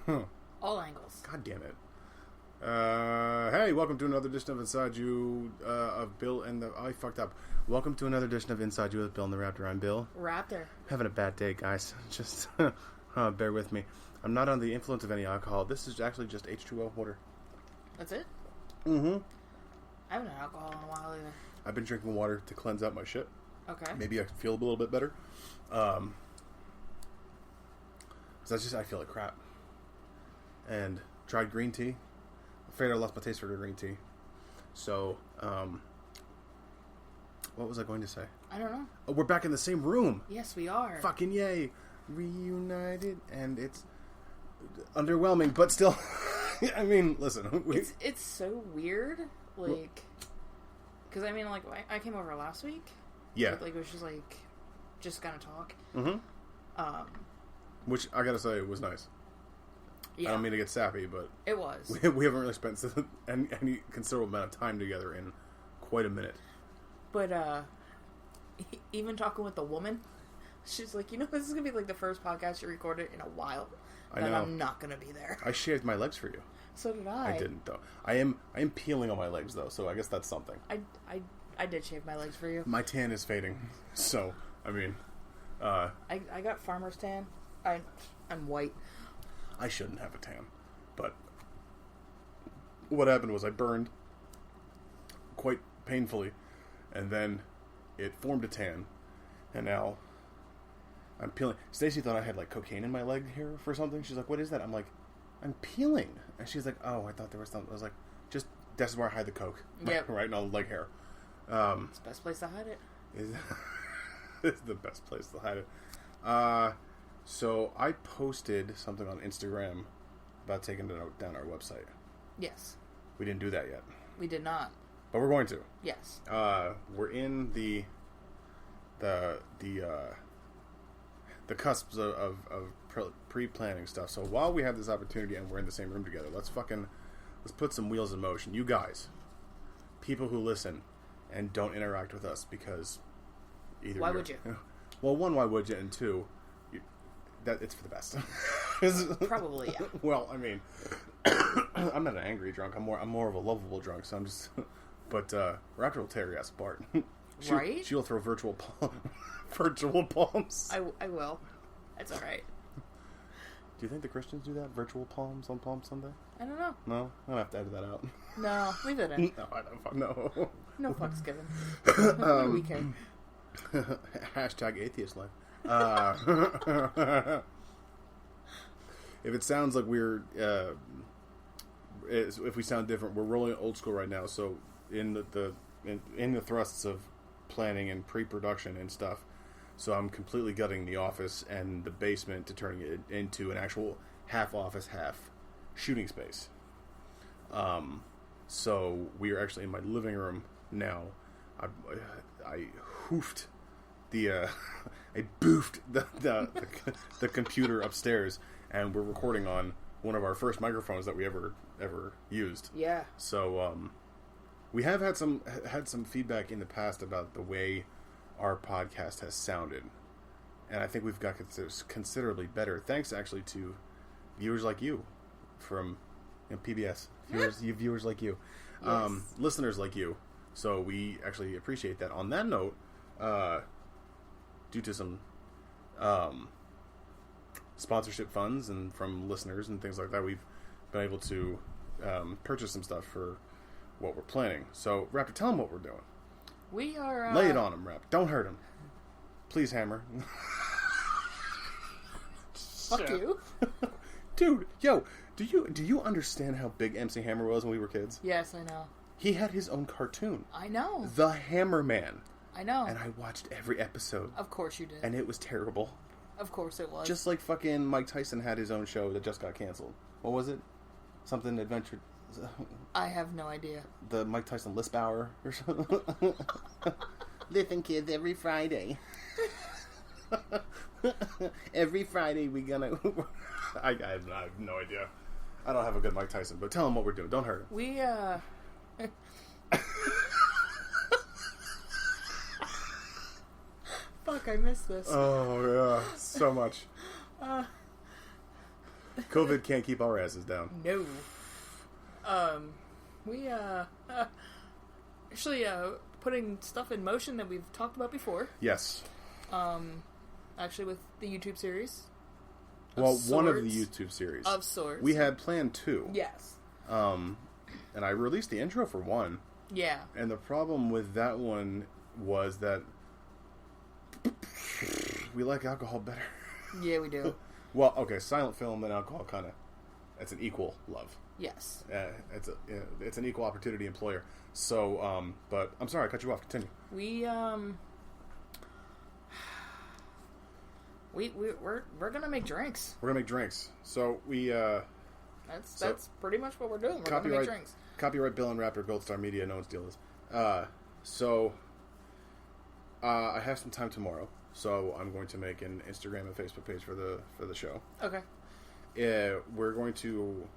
All angles. God damn it. Hey, welcome to another edition of Inside You of Bill and the... I fucked up. Welcome to another edition of Inside You with Bill and the Raptor. I'm Bill. Raptor. Having a bad day, guys. Just bear with me. I'm not on the influence of any alcohol. This is actually just H2O water. That's it? Mm-hmm. I haven't had alcohol in a while either. I've been drinking water to cleanse out my shit. Okay. Maybe I can feel a little bit better. Because I feel like crap. And tried green tea. I'm afraid I lost my taste for the green tea. So, what was I going to say? I don't know. Oh, we're back in the same room. Yes, we are. Fucking yay. Reunited. And it's underwhelming, but still. I mean, listen. It's so weird. Like, because I mean, like, I came over last week. Yeah. Like, it was just gonna talk. Mm-hmm. Which, I gotta say, was nice. Yeah. I don't mean to get sappy, but... It was. We haven't really spent any considerable amount of time together in quite a minute. But, even talking with the woman, she's like, this is going to be like the first podcast you recorded in a while. I know. I'm not going to be there. I shaved my legs for you. So did I. I didn't, though. I am peeling on my legs, though, so I guess that's something. I did shave my legs for you. My tan is fading, so, I mean... I got farmer's tan. I'm white. I shouldn't have a tan, but what happened was I burned quite painfully, and then it formed a tan, and now I'm peeling. Stacy thought I had like cocaine in my leg here for something. She's like, "What is that?" I'm like, "I'm peeling," and she's like, "Oh, I thought there was something." I was like, "Just that's where I hide the coke, yep. Right on the leg hair." It's the best place to hide it. It's the best place to hide it. So I posted something on Instagram about taking down our website. Yes. We didn't do that yet. We did not. But we're going to. Yes. We're in the cusps of pre-planning stuff. So while we have this opportunity and we're in the same room together, let's put some wheels in motion. You guys, people who listen and don't interact with us because either why would you? Well, one, why would you? And two, that it's for the best. Probably, yeah. Well, I mean, I'm not an angry drunk. I'm more of a lovable drunk. So I'm just. But Raptor will tear your ass apart. Right? She'll throw virtual palms. I will. It's all right. Do you think the Christians do that? Virtual palms on Palm Sunday? I don't know. No, I'm gonna have to edit that out. No, leave it in. No, I don't. No. No fucks given. What do we care? Hashtag atheist life. If it sounds like we're if we sound different, we're rolling old school right now. So in the thrusts of planning and pre-production and stuff, so I'm completely gutting the office and the basement to turning it into an actual half office, half shooting space. So we are actually in my living room now. I hoofed I boofed the computer upstairs, and we're recording on one of our first microphones that we ever used. Yeah. So we have had some feedback in the past about the way our podcast has sounded, and I think we've got considerably better, thanks actually to viewers like you from PBS. Viewers like you, yes. Listeners like you. So we actually appreciate that. On that note, due to some sponsorship funds and from listeners and things like that, we've been able to purchase some stuff for what we're planning. So, Raptor, tell them what we're doing. We are... Lay it on him, Rap. Don't hurt him. Please, Hammer. Fuck you. Dude, yo, do you understand how big MC Hammer was when we were kids? Yes, I know. He had his own cartoon. I know. The Hammer Man. I know. And I watched every episode. Of course you did. And it was terrible. Of course it was. Just like fucking Mike Tyson had his own show that just got canceled. What was it? Something Adventure... I have no idea. The Mike Tyson Lisp Hour or something. Listen, kids, every Friday. Every Friday we gonna... I have no idea. I don't have a good Mike Tyson, but tell him what we're doing. Don't hurt him. We, Fuck, I missed this. Oh, yeah. So much. COVID can't keep our asses down. No. We actually putting stuff in motion that we've talked about before. Yes. Actually with the YouTube series. Well, one of the YouTube series. Of sorts. We had planned 2. Yes. And I released the intro for 1. Yeah. And the problem with that one was that we like alcohol better. Yeah, we do. Well, okay, silent film and alcohol kind of, it's an equal love. Yes. It's an equal opportunity employer. So, but I'm sorry, I cut you off. Continue. We're gonna make drinks. We're gonna make drinks. So that's pretty much what we're doing. We're gonna make drinks. Copyright Bill and Raptor Gold Star Media. No one steal this. I have some time tomorrow, so I'm going to make an Instagram and Facebook page for the show. Okay. We're going to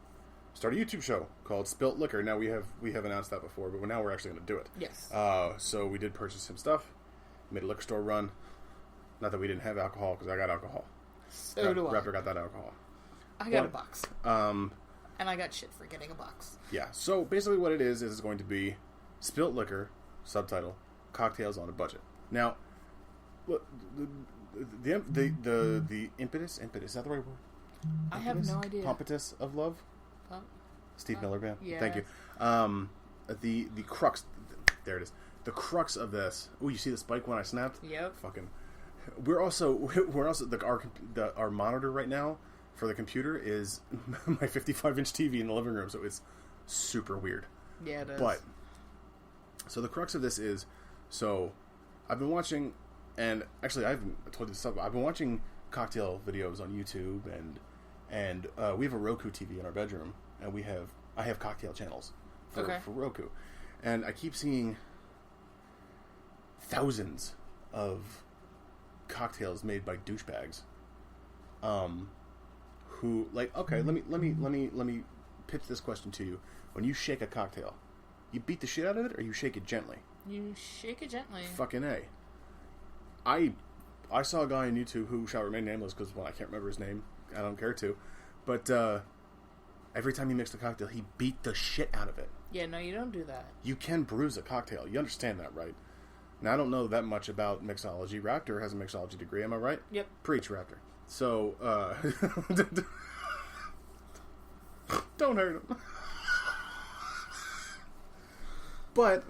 start a YouTube show called SPILT LIQUOR. Now we have announced that before, but now we're actually going to do it. Yes. So we did purchase some stuff, made a liquor store run. Not that we didn't have alcohol, because I got alcohol. So do I. Raptor got that alcohol. I got a box. And I got shit for getting a box. Yeah. So basically, what it is it's going to be SPILT LIQUOR, subtitle, cocktails on a budget. Now, the impetus, is that the right word? I have no idea. Pompetus of love? Steve Miller Band? Yeah. Thank you. The crux, there it is. The crux of this, you see the spike when I snapped? Yep. Fucking, we're also, our monitor right now for the computer is my 55-inch TV in the living room, so it's super weird. Yeah, it is. But, so the crux of this is, so I've been watching, and actually I told you this stuff, I've been watching cocktail videos on YouTube, and we have a Roku TV in our bedroom, and I have cocktail channels for Roku, and I keep seeing thousands of cocktails made by douchebags, who let me pitch this question to you. When you shake a cocktail, you beat the shit out of it, or you shake it gently? You shake it gently. Fucking A. I saw a guy on YouTube who shall remain nameless because, well, I can't remember his name. I don't care to. But every time he mixed a cocktail, he beat the shit out of it. Yeah, no, you don't do that. You can bruise a cocktail. You understand that, right? Now, I don't know that much about mixology. Raptor has a mixology degree. Am I right? Yep. Preach, Raptor. So, don't hurt him. But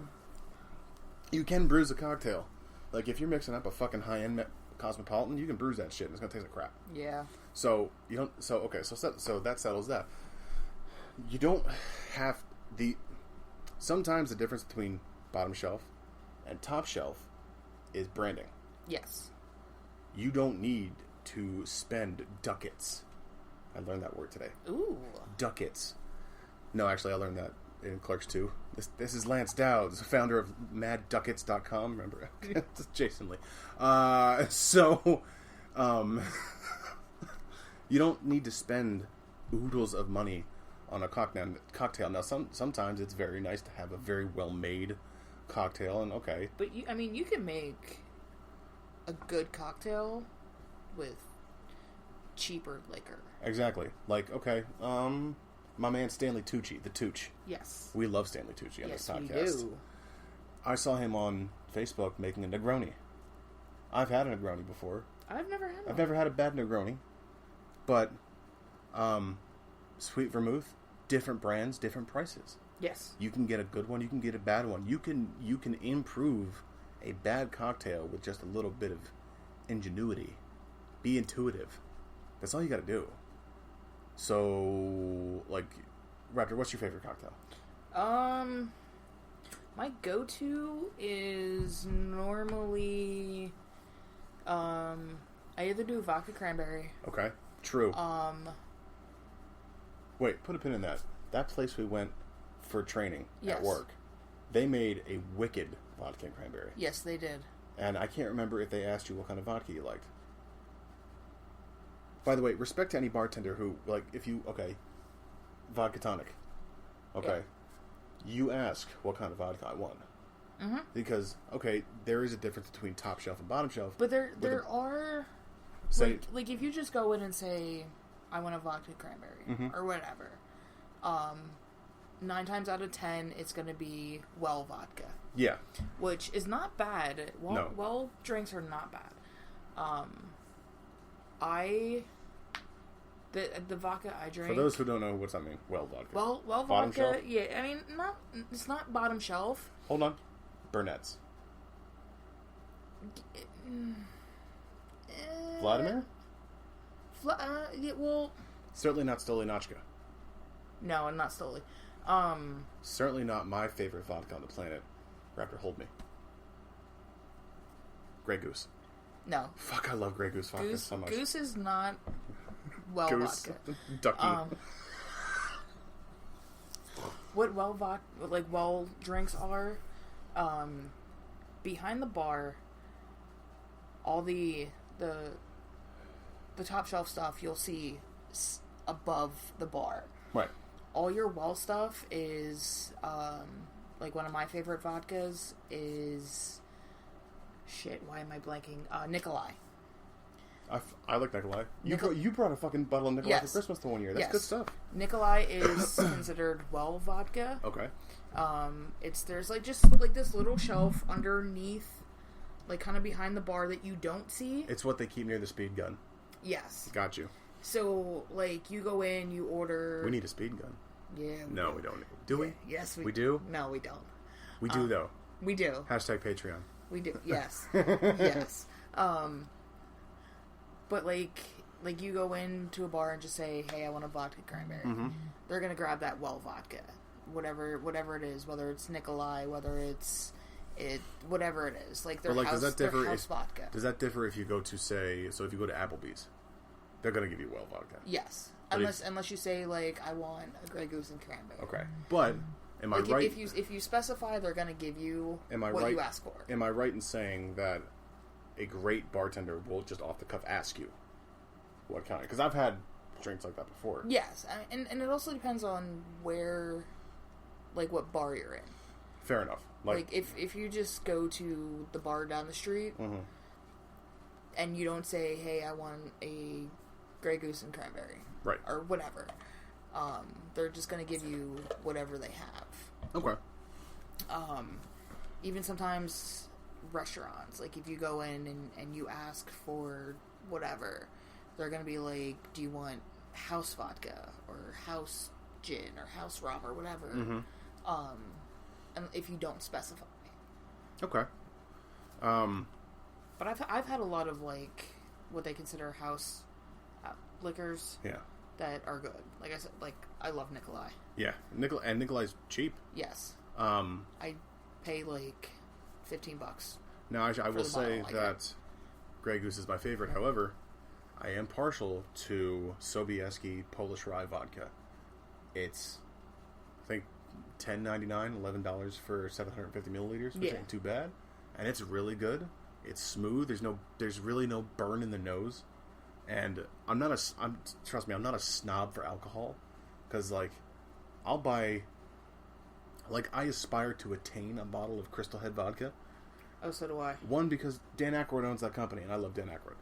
you can bruise a cocktail. Like, if you're mixing up a fucking high-end Cosmopolitan, you can bruise that shit and it's gonna taste like crap. Yeah. So you don't. So okay. So that settles that. You don't have the. Sometimes the difference between bottom shelf and top shelf is branding. Yes. You don't need to spend ducats. I learned that word today. Ooh. Ducats. No, actually, I learned that in Clerks 2. This is Lance Dowds, founder of MadDucats.com. Remember? It's Jason Lee. You don't need to spend oodles of money on a cocktail. Now, sometimes it's very nice to have a very well-made cocktail, and okay. But, you can make a good cocktail with cheaper liquor. Exactly. Like, okay, my man Stanley Tucci, the Tooch. Yes. We love Stanley Tucci on this podcast. Yes, we do. I saw him on Facebook making a Negroni. I've had a Negroni before. I've never had one. I've never had a bad Negroni. But, sweet vermouth, different brands, different prices. Yes. You can get a good one, you can get a bad one. You can improve a bad cocktail with just a little bit of ingenuity. Be intuitive. That's all you gotta do. So, like, Raptor, what's your favorite cocktail? My go-to is normally, I either do vodka cranberry. Okay, true. Wait, put a pin in that. That place we went for training at work, they made a wicked vodka and cranberry. Yes, they did. And I can't remember if they asked you what kind of vodka you liked. By the way, respect to any bartender who, like, vodka tonic. Okay. Yeah. You ask what kind of vodka I want. Mm-hmm. Because, there is a difference between top shelf and bottom shelf. But there are... Like, if you just go in and say, I want a vodka cranberry, Mm-hmm. or whatever. 9 times out of 10, it's going to be well vodka. Yeah. Which is not bad. No. Well drinks are not bad. The vodka I drink... For those who don't know, what's that mean? Well vodka. Well Bottom vodka, shelf? yeah. I mean, it's not bottom shelf. Hold on. Burnett's. Vladimir? Yeah, well... Certainly not Stolichnaya. No, and not Stoli. Certainly not my favorite vodka on the planet. Raptor, hold me. Grey Goose. No. Fuck, I love Grey Goose vodka so much. Goose is not well Goose. vodka. Ducky. What well drinks are, behind the bar, all the top shelf stuff you'll see above the bar. Right. All your well stuff is, like one of my favorite vodkas is, shit, why am I blanking? Nikolai. I like Nikolai. You brought a fucking bottle of Nikolai for Christmas the one year. That's good stuff. Nikolai is considered well vodka. Okay. There's like just like this little shelf underneath, like kind of behind the bar that you don't see. It's what they keep near the speed gun. Yes. Got you. So like you go in, you order. We need a speed gun. Yeah. No, we don't. Do we? Yes, we do. No, we don't. We do though. We do. Hashtag Patreon. We do. Yes. Yes. But like you go into a bar and just say, "Hey, I want a vodka cranberry." Mm-hmm. They're gonna grab that well vodka, whatever it is, whether it's Nikolai, whether it's whatever it is, like their house, vodka. Does that differ if you go to if you go to Applebee's, they're gonna give you well vodka? Yes, but unless you say like I want a Grey Goose and cranberry. Okay, but am I right? If you specify, they're gonna give you you ask for. Am I right in saying that a great bartender will just off the cuff ask you what kind? Because I've had drinks like that before. Yes, and it also depends on where, like what bar you're in. Fair enough. Like if you just go to the bar down the street, mm-hmm. and you don't say, "Hey, I want a Grey Goose and cranberry," right, or whatever, they're just gonna give you whatever they have. Okay. Even sometimes restaurants, like if you go in and you ask for whatever, they're gonna be like, "Do you want house vodka or house gin or house rum or whatever?" Mm-hmm. And if you don't specify. Okay. But I've had a lot of like what they consider house liquors. Yeah. That are good. Like I said, like I love Nikolai. Yeah, Nikolai's cheap. Yes. I pay like $15. Now I will say that Grey Goose is my favorite. However, I am partial to Sobieski Polish Rye vodka. It's, I think, $10.99, $11 for 750 milliliters, which ain't too bad, and it's really good. It's smooth. There's really no burn in the nose, and trust me, I'm not a snob for alcohol, because like I'll buy, like I aspire to attain a bottle of Crystal Head vodka. Oh, so do I. One, because Dan Aykroyd owns that company, and I love Dan Aykroyd,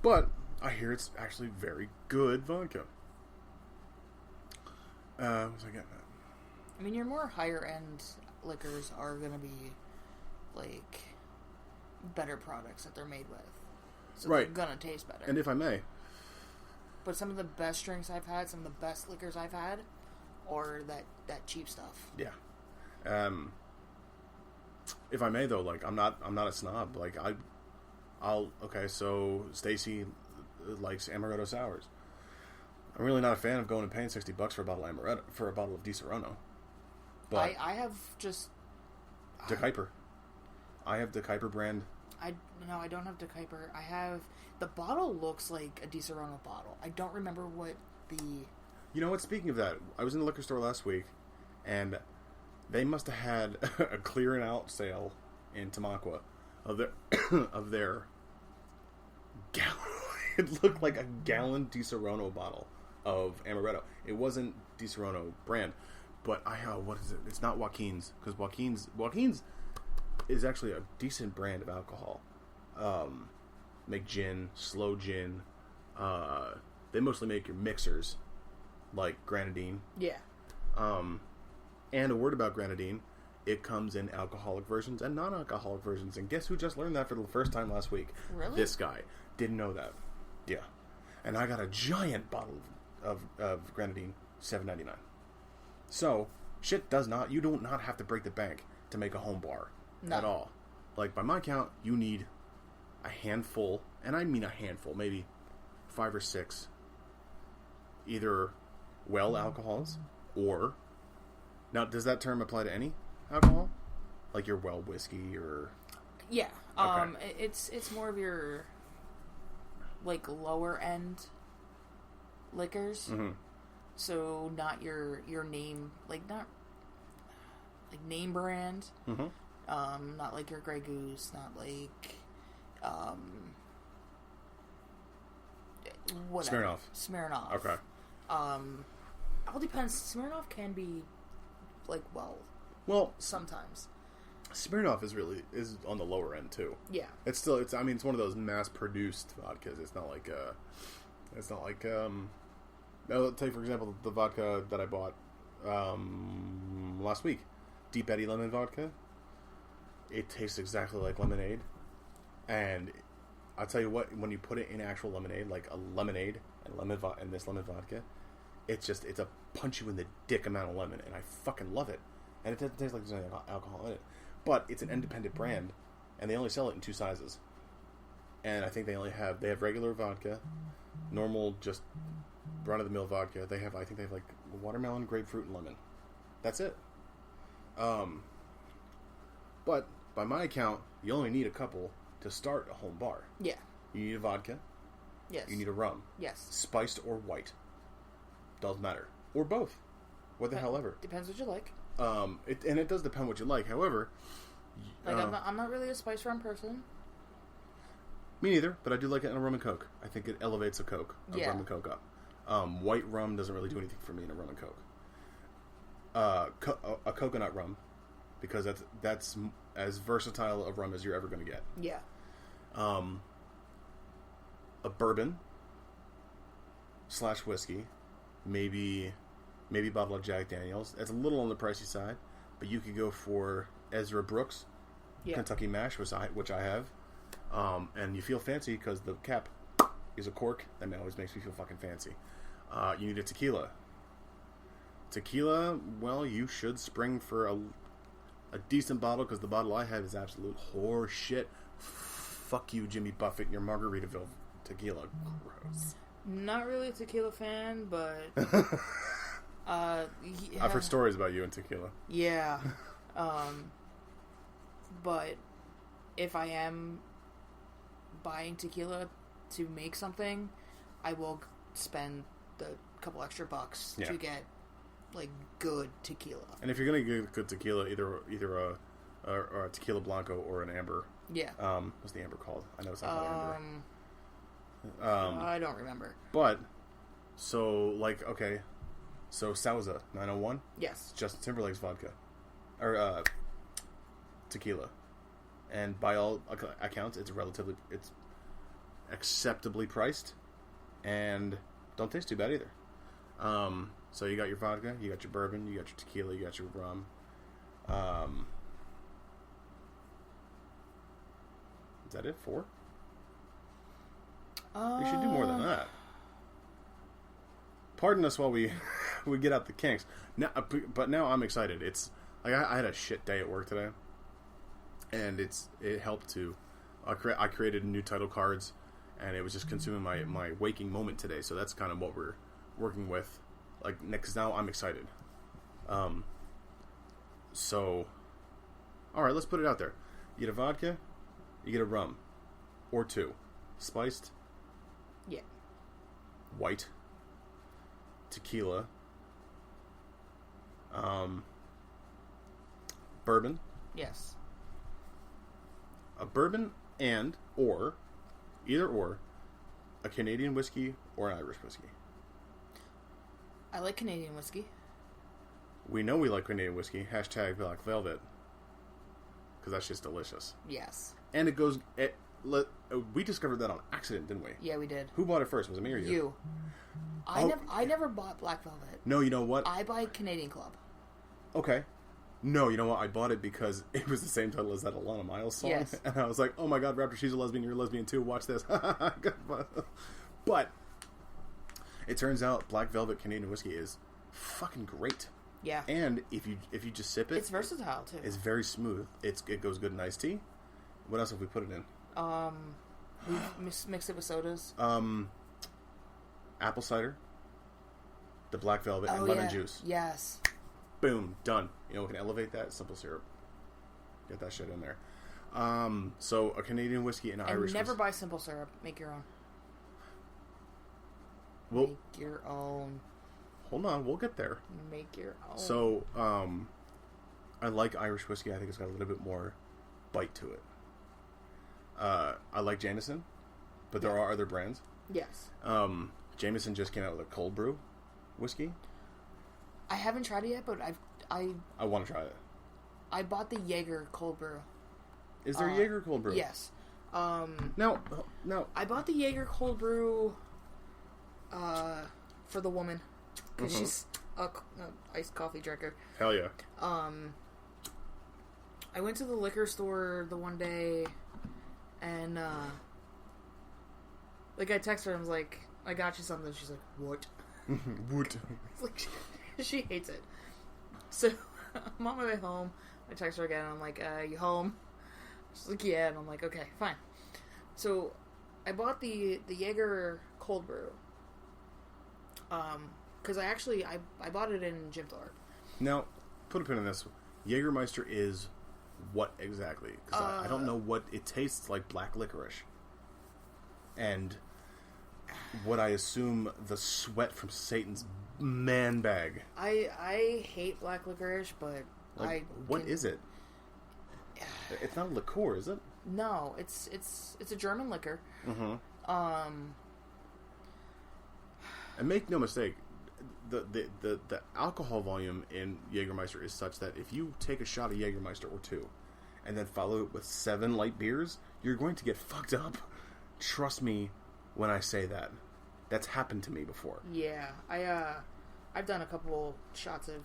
but I hear it's actually very good vodka. What was I getting at? I mean, your more higher end liquors are going to be like better products that they're made with. So they're going to taste better. And if I may. But some of the best drinks I've had, some of the best liquors I've had, are that cheap stuff. Yeah. If I may though, like I'm not a snob. Like so Stacy likes Amaretto sours. I'm really not a fan of going and paying $60 for a bottle of Amaretto, for a bottle of Di Serono. But I have just De Kuyper. I have the Kuyper brand. I don't have De Kuyper. I have the bottle looks like a Di Serono bottle. I don't remember what the. You know what? Speaking of that, I was in the liquor store last week, and they must have had a clearing out sale in Tamaqua of their gallon. It looked like a gallon Di Serono bottle of Amaretto. It wasn't Di Serono brand. But what is it? It's not Joaquin's, because Joaquin's is actually a decent brand of alcohol. Make gin, slow gin. they mostly make your mixers, like grenadine. Yeah. And a word about grenadine, it comes in alcoholic versions and non-alcoholic versions. And guess who just learned that for the first time last week? Really? This guy. Didn't know that. Yeah. And I got a giant bottle of grenadine, $7.99. So, you do not have to break the bank to make a home bar at all. Like, by my count, you need a handful, and I mean a handful, maybe 5 or 6, either well alcohols or... Now, does that term apply to any alcohol? Like your well whiskey or... Yeah. Okay. It's more of your, like, lower end liquors. Mm-hmm. So not your name, like, not like name brand. Mm-hmm. Not like your Grey Goose, not like whatever. Smirnoff. Okay. All depends. Smirnoff can be like well sometimes. Smirnoff is on the lower end too. Yeah. It's one of those mass produced vodkas. It's not like I'll take for example the vodka that I bought last week, Deep Eddy lemon vodka. It tastes exactly like lemonade, and I'll tell you what, when you put it in actual lemonade, like a lemonade and this lemon vodka, it's a punch you in the dick amount of lemon, and I fucking love it. And it doesn't taste like there's any alcohol in it, but it's an independent brand, and they only sell it in 2 sizes. And I think they have regular vodka, normal just run of the mill vodka. I think they have like watermelon, grapefruit, and lemon. That's it. But by my account, you only need a couple to start a home bar. Yeah. You need a vodka. Yes. You need a rum. Yes. Spiced or white. Doesn't matter. Or both. What the hell ever. Depends what you like. It does depend what you like. However, like I'm not really a spice rum person. Me neither, but I do like it in a rum and coke. I think it elevates a rum and coke up. White rum doesn't really do anything for me in a rum and coke. A coconut rum, because that's as versatile a rum as you're ever going to get. Yeah. A bourbon / whiskey, maybe a bottle of Jack Daniels. It's a little on the pricey side, but you could go for Ezra Brooks, Kentucky Mash, which I have, and you feel fancy because the cap is a cork. That always makes me feel fucking fancy. You need a tequila. Tequila, well, you should spring for a decent bottle, because the bottle I had is absolute horse shit. Fuck you, Jimmy Buffett, and your Margaritaville tequila. Gross. Not really a tequila fan, but I've heard stories about you and tequila. Yeah. But if I am buying tequila to make something, I will spend the couple extra bucks to get like good tequila. And if you're gonna get good tequila, either a tequila blanco or an amber. Yeah. What's the amber called? I know it's not called amber. I don't remember. But so Sauza 901. Yes. Justin Timberlake's vodka or tequila, and by all accounts, it's acceptably priced, and don't taste too bad either. So you got your vodka, you got your bourbon, you got your tequila, you got your rum. Is that it? 4? We should do more than that. Pardon us while we get out the kinks. Now, but now I'm excited. It's like I had a shit day at work today, and it helped to. I created new title cards, and it was just consuming my waking moment today. So that's kind of what we're working with. Like, because now I'm excited. So, all right, let's put it out there. You get a vodka, you get a rum, or 2, spiced. Yeah. White. Tequila. Bourbon. Yes. A bourbon or a Canadian whiskey or an Irish whiskey. I like Canadian whiskey. We know we like Canadian whiskey. # Black Velvet. Because that's just delicious. Yes. And it goes... we discovered that on accident, didn't we? Yeah, we did. Who bought it first? Was it me or you? You. I never bought Black Velvet. No, you know what? I buy Canadian Club. Okay. No, you know what? I bought it because it was the same title as that Alana Miles song. Yes. And I was like, oh my god, Raptor, she's a lesbian, you're a lesbian too, watch this. But it turns out Black Velvet Canadian whiskey is fucking great. Yeah. And if you just sip it... It's versatile, too. It's very smooth. It goes good in iced tea. What else have we put it in? We mixed it with sodas. Apple cider, the Black Velvet, and lemon juice. Yes. Boom, done. You know what can elevate that? Simple syrup. Get that shit in there. So a Canadian whiskey and Irish. Never buy simple syrup. Make your own. Well, make your own. Hold on, we'll get there. Make your own. So, I like Irish whiskey. I think it's got a little bit more bite to it. I like Jameson, but there are other brands. Yes. Jameson just came out with a cold brew whiskey. I haven't tried it yet, but I want to try it. I bought the Jaeger cold brew. Is there Jaeger cold brew? Yes. No. I bought the Jaeger cold brew for the woman because she's a iced coffee drinker. Hell yeah. I went to the liquor store the one day, and like I texted her. I was like, "I got you something." She's like, "What?" What? Like she hates it. So I'm on my way home. I text her again. And I'm like, "You home?" She's like, "Yeah." And I'm like, "Okay, fine." So I bought the Jaeger cold brew. Because I bought it in Gym Door. Now, put a pin in this. Jägermeister is what exactly? Because I don't know what it tastes like. Black licorice, and what I assume the sweat from Satan's man bag. I hate black licorice, but what is it? It's not a liqueur, is it? No, it's a German liquor. Mm-hmm. And make no mistake, the alcohol volume in Jägermeister is such that if you take a shot of Jägermeister or two, and then follow it with 7 light beers, you're going to get fucked up. Trust me when I say that. That's happened to me before. Yeah, I've done a couple shots of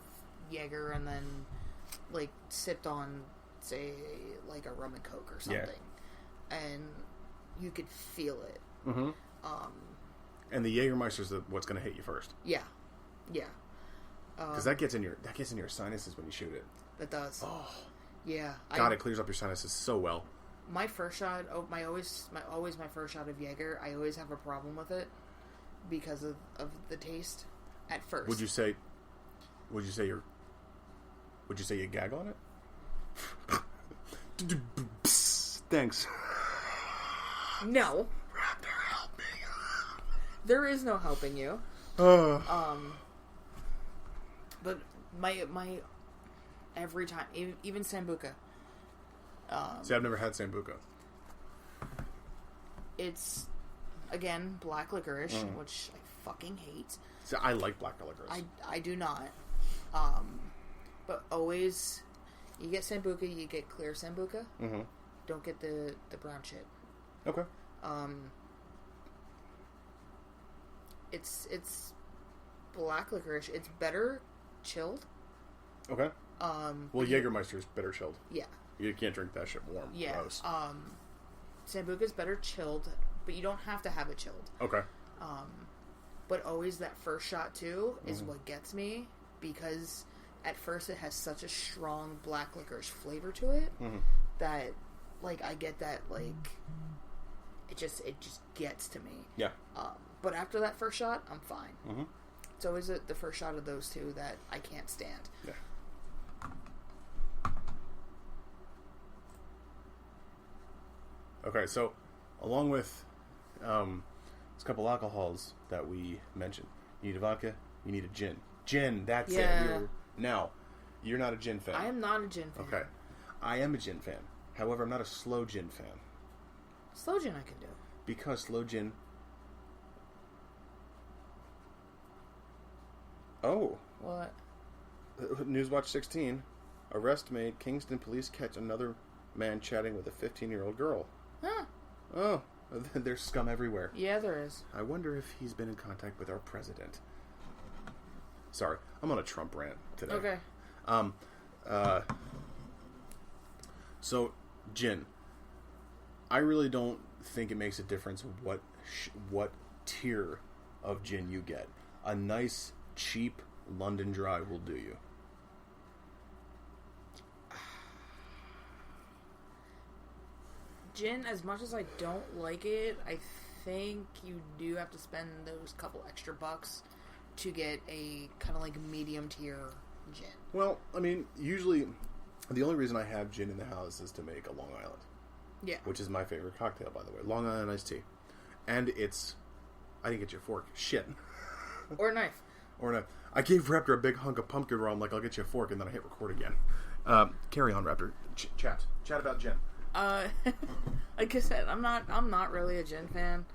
Jaeger and then like sipped on, say, like a rum and coke or something, and you could feel it. Mm-hmm. And the Jägermeister's what's going to hit you first. Yeah. Because that gets in your sinuses when you shoot it. It does. Oh. Yeah. God, it clears up your sinuses so well. My first shot, my first shot of Jaeger, I always have a problem with it because of the taste at first. Would you say you gag on it? Thanks. No. Help me. There is no helping you. But my every time, even Sambuca. See, I've never had Sambuca. It's, again, black licorice, which I fucking hate. See, I like black licorice. I do not. But always, you get Sambuca, you get clear Sambuca. Mm-hmm. Don't get the brown shit. Okay. It's black licorice. It's better chilled. Okay. Well, Jägermeister is better chilled. Yeah. You can't drink that shit warm. Yeah. Gross. Sambuca's better chilled, but you don't have to have it chilled. Okay. But always that first shot too is what gets me, because at first it has such a strong black licorice flavor to it that, like, I get that, like, it just gets to me. Yeah. But after that first shot, I'm fine. Mm-hmm. It's always the first shot of those two that I can't stand. Yeah. Okay, so along with this couple alcohols that we mentioned, you need a vodka, you need a gin. Gin, that's it. Now, you're not a gin fan. I am not a gin fan. Okay. I am a gin fan. However, I'm not a slow gin fan. Slow gin I can do. Because slow gin... Oh. What? Newswatch 16. Arrest made. Kingston police catch another man chatting with a 15-year-old girl. Huh. Oh, there's scum everywhere. Yeah, there is. I wonder if he's been in contact with our president. Sorry, I'm on a Trump rant today. Okay. So, gin. I really don't think it makes a difference what tier of gin you get. A nice, cheap London Dry will do you. Gin, as much as I don't like it, I think you do have to spend those couple extra bucks to get a kind of like medium tier gin. Well, I mean, usually the only reason I have gin in the house is to make a Long Island. Yeah. Which is my favorite cocktail, by the way. Long Island iced tea. And it's... I didn't get you a fork. Shit. Or a knife. Or a knife. I gave Raptor a big hunk of pumpkin roll. I'm like, I'll get you a fork, and then I hit record again. Carry on, Raptor. Chat. Chat about gin. Like I said, I'm not really a gin fan.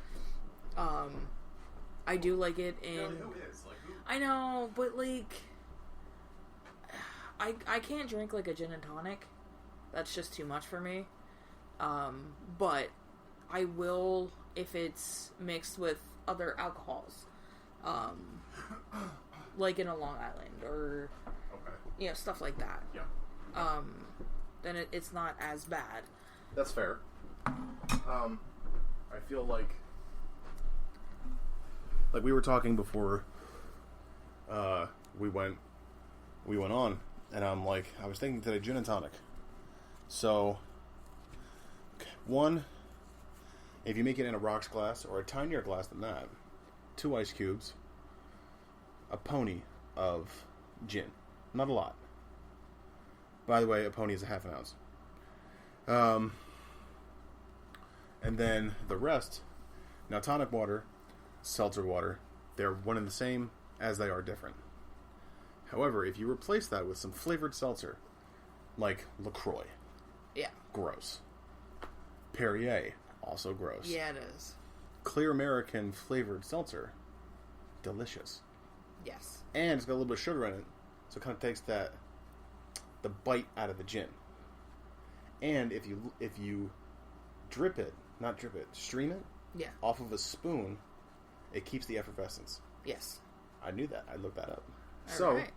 I do like it in... Who is? Like, who? I know, but like... I can't drink like a gin and tonic. That's just too much for me. But I will if it's mixed with other alcohols. Like in a Long Island or stuff like that. Yeah. Then it's not as bad. That's fair. I feel like we were talking before we went on, and I'm like, I was thinking today gin and tonic. So, one, if you make it in a rocks glass or a tinier glass than that, 2 ice cubes, a pony of gin. Not a lot. By the way, a pony is a half an ounce. And then the rest, now tonic water, seltzer water, they're one and the same as they are different. However, if you replace that with some flavored seltzer, like LaCroix, yeah, gross. Perrier, also gross. Yeah, it is. Clear American flavored seltzer, delicious. Yes. And it's got a little bit of sugar in it, so it kind of takes the bite out of the gin. And if you stream it, yeah, off of a spoon, it keeps the effervescence. Yes. I knew that. I looked that up. All right.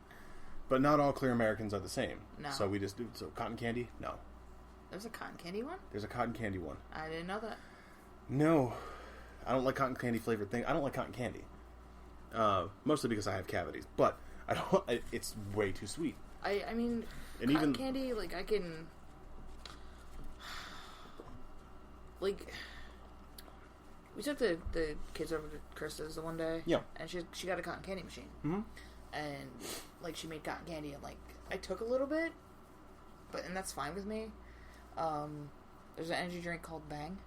But not all Clear Americans are the same. No. So we just do cotton candy? No. There's a cotton candy one? There's a cotton candy one. I didn't know that. No. I don't like cotton candy flavored thing. I don't like cotton candy. Mostly because I have cavities. But I don't. It's way too sweet. I mean, and cotton candy, like, I can... Like, we took the kids over to Krista's the one day. Yeah. And she got a cotton candy machine. Mm-hmm. And, like, she made cotton candy, and, like, I took a little bit, and that's fine with me. There's an energy drink called Bang.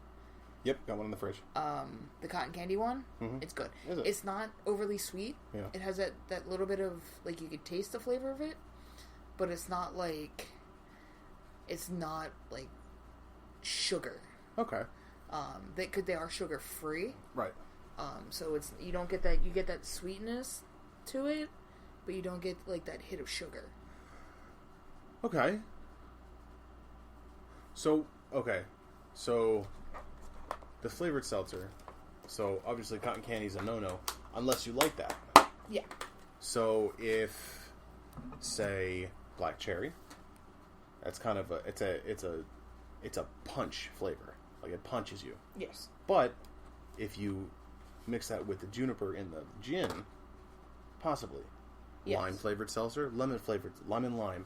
Yep, got one in the fridge. The cotton candy one, it's good. Is it? It's not overly sweet. Yeah. It has that little bit of, like, you could taste the flavor of it, but it's not like sugar. Okay. They are sugar free. Right. So you don't get that, you get that sweetness to it, but you don't get, like, that hit of sugar. Okay. So the flavored seltzer. So obviously cotton candy is a no-no unless you like that. Yeah. So if, say, black cherry, that's kind of it's a punch flavor. Like, it punches you. Yes. But if you mix that with the juniper in the gin, possibly. Yes. Lime flavored seltzer, lemon flavored, lemon lime,